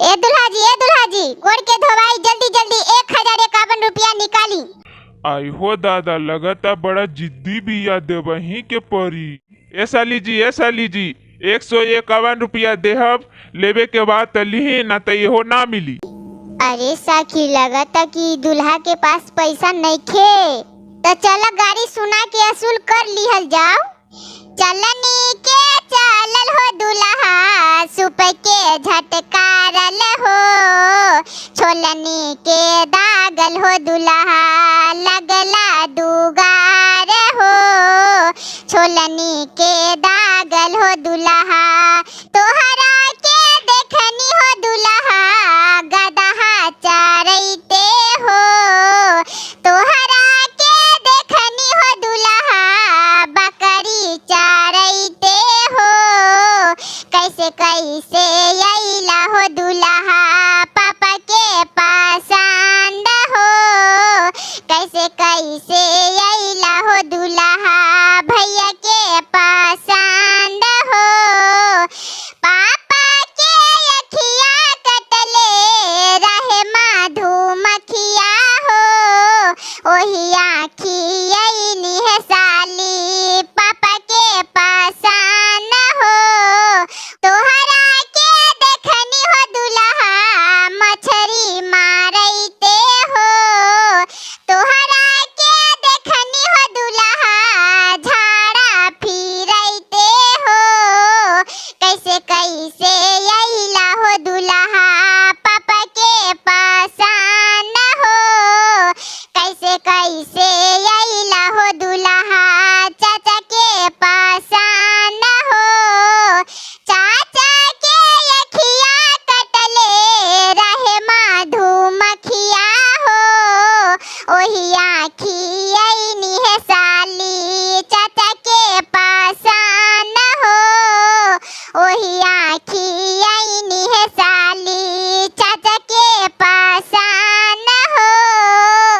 ए दुल्हा जी गोड़ के धोवाई जल्दी जल्दी 1051 रुपया निकाली। आई हो दादा, लगता बड़ा जिद्दी बिया देवही के परी। ए साली जी 151 रुपया देहब, लेवे के बाद तलिही ना तो हो ना मिली। अरे साखी, लगता कि दुल्हा के पास पैसा नइखे, तो चल गाड़ी सुना के असूल कर लिहल जाओ। चलनी के चलल हो दुल्हा, सुप के झटकारल हो, छोलनी के दागल हो दुल्हा, लगला दुगार हो, छोलनी के दागल हो दुल्हा, तोहरा के देखनी हो दुल्हा, गदहा चारैते हो, तोहरा के देखनी हो दुल्हा, बकरी चारैते हो, कैसे कैसे अइला हो दुल्हा, पापा के पसंद हो, कैसे कैसे अइला हो दुल्हा, भैया के पसंद हो, पापा के अखिया कटले रहे मधुमक्खिया हो, ओही आँखी अइली है साली, पापा के पसंद हो, तोहरा के देखनी हो दुल्हा, मछरी मारैते हो, तोहरा के देखनी हो दुल्हा, झाड़ा फिरैते हो, कैसे कैसे अइला हो दुल्हा, पापा के पसंद हो, कैसे कैसे अइला हो दुल्हा, चाचा के पसंद हो, चाचा के अखिया कटले रहे मधुमक्खिया हो, ओही आँखी